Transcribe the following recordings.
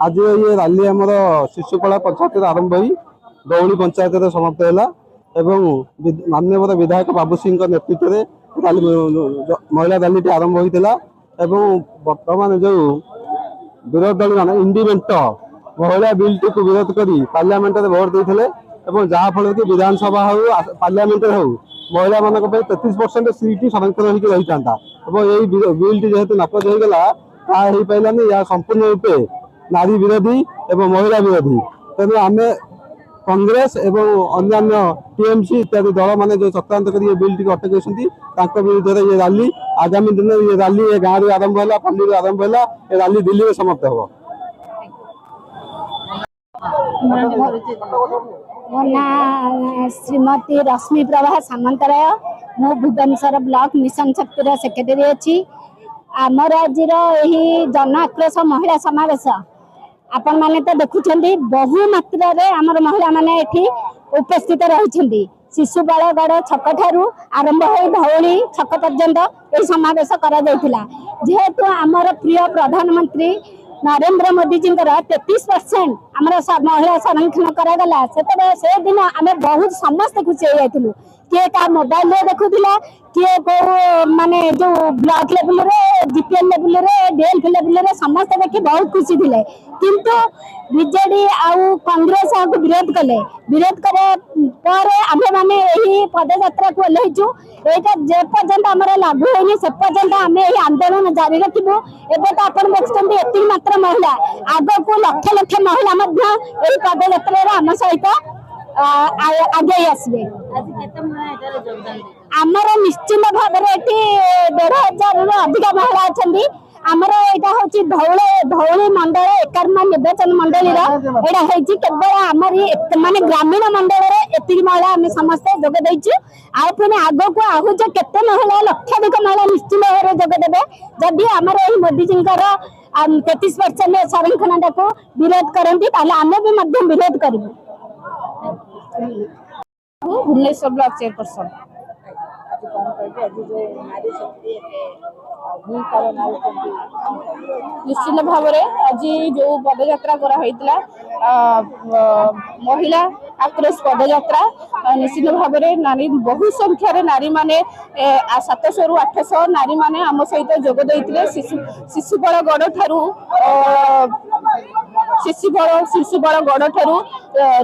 आज ये रैली आमर शिशुपाड़ा पंचायत आरंभ हो दौली पंचायत समाप्त है एवं माननीय विधायक बाबू सिंह नेतृत्व में महिला रैली आरंभ होता बर्तमान जो विरोध दल मान इंडिपेंडेंट महिला बिल टी विरोध कर पार्लियामेंट में भोट देते जहाँफल कि विधानसभा हो पार्लियामेंट हो महिला मान 33% सीट संरक्षण होकर रही था यही बिल टी जेहेतु नाकच होगा हो पारानी या संपूर्ण रूपे नारी विरोधी एवं महिला विरोधी तेणु आम कांग्रेस एवं अन्य टीएमसी इत्यादि दल मैंने जो चक्रांत कर बिल टी अटक विरुद्ध ये रैली आगामी दिन में ये रैली ये गाँव आरंभ है पल्ली आरंभ है ये रैली दिल्ली में समाप्त हो। मो ना श्रीमती रश्मि प्रभा सामंतराय मु भुवनेश्वर ब्लॉक मिशन शक्तिर सेक्रेटरी अच्छी आमर आज जन आक्रोश महिला समावेश आपण मैंने तो देखुं बहु मात्रा आमर महिला माने एठी उपस्थित रही शिशुपाड़गढ़ छक ठारू आरंभ हो धौली छक पर्यंत यह समावेश करा जेहेतु आमर प्रिय प्रधानमंत्री नरेंद्र मोदी जी 33% महिला संरक्षण करागला से दिन आम बहुत समस्त खुशी हो जाइलु किए का मोबाइल देखुला किए को माने जो ब्लॉक लेवल रे जीपीएल लेवल रे डीएलपी लेवल रे समस्त देखि बहुत खुशी थिले किंतु बीजेडी आउ कांग्रेस को विरोध कले विरोध करे पर आमे माने एही पदयात्रा को लेजु एटा जे पर्यंत हमर लागू होनी से पर्यंत आमे एही आंदोलन जारी रखिबो एबे तो आपण देखछन्ती एति मात्र महिला आगो को लक्ष लक्ष महिला मध्य एही पदयात्रा रे हम सहित आगे आसबे आमर निश्चित भाव में 1,500 रु अधिक महिला अच्छा आमर यहाँ हूँ धौली मंडल 51 निर्वाचन मंडल केवल आमर माने ग्रामीण मंडल एति महिला आम समस्ते जोगदेचु आगे को आहूज केते महिला लक्षाधिक महिला निश्चित भाव में जोगदेवे जदि आमर मोदी जी 33% संरक्षण को विरोध करती आम भी विरोध करूँ। भुवनेश्वर ब्लॉक चेयरपर्सन निश्चित भाव आज जो पदयात्रा करा महिला आक्रोश पदयात्रा निश्चित भाव नारी बहु संख्यार नारी माने 700 रु 800 नारी माने आम सहित जोगदे शिशुपाड़ गढ़ ठारू शिशुपाड़ गढ़ ठारू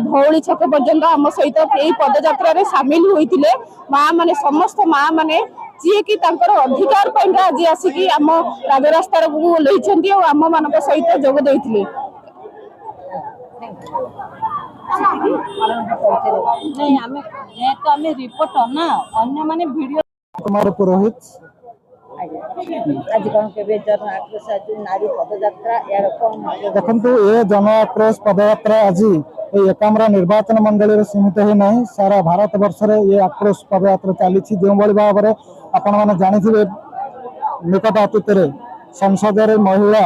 धौली छक पर्यंत आम सहित यही पदयात्रा सामिल होते माँ माने समस्त माँ माने जी कि अधिकार आज आसिकी आम राजरास्तार को लेइछन्ती और आम मान सहित जोग देइथिले नहीं आमे ये तो आमे रिपोर्टर ना अन्य माने वीडियो कुमार पुरोहित आज कौन के जन आक्रोश आज नारी पदयात्रा यार कौन देखंतु ए जन आक्रोश पदयात्रा आज एकाम्रा निर्वाचन मंडल रे सीमित है नहीं सारा भारत वर्ष रे ये आक्रोश पदयात्रा चली जो बड़ी भाव में आपण माने जानिथिबे निकट अतीत रे संसद रे महिला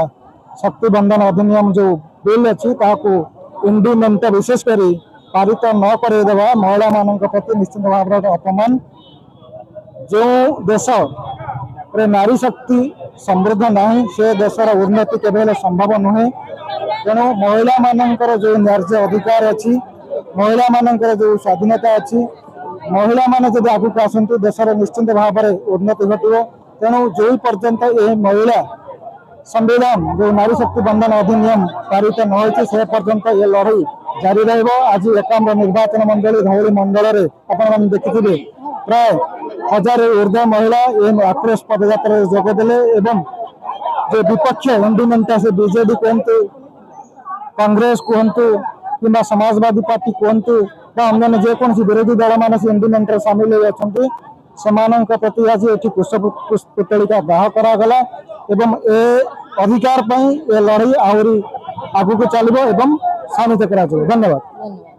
शक्ति बंधन अधिनियम जो बिल अछि ताको इंडिमेंट विशेष करी पारित न करे देवा महिला मानक प्रति निश्चित भाव रे अपमान जो देश रे नारी शक्ति समृद्ध नहीं से देशर उन्नति केवल संभव नुहे तेणु महिला मानकर जो न्याय्य अधिकार अच्छी महिला मानकर जो स्वाधीनता अच्छी महिला माने जब आगुक आसती देशर निश्चिंत भाव में उन्नति घटो तेणु जो पर्यंत ये महिला संविधान जो नारी शक्ति बंधन अधिनियम पारित न हो से पर्यंत ये लड़ाई जारी रहिबो। आज एकाम्र निर्वाचन मंडल धौली मंडल रे आपण देखिथिबे प्राय 1000 ऊर्ध्व महिला ये आक्रोश पदयात्रा जोगदेले एवं जो विपक्ष इंडिपेंडेंट से बीजेडी कहतु कांग्रेस कहतु कि समाजवादी पार्टी कहतु अन्य जेकोसी विरोधी दल मान से इंडिपेंडेंट सामिल होती प्रति आज ये पुष्पपुतलिका दाह करागला एवं ए अधिकार ए लड़ाई आहरी आगू को चलो एवं सामित करा। धन्यवाद।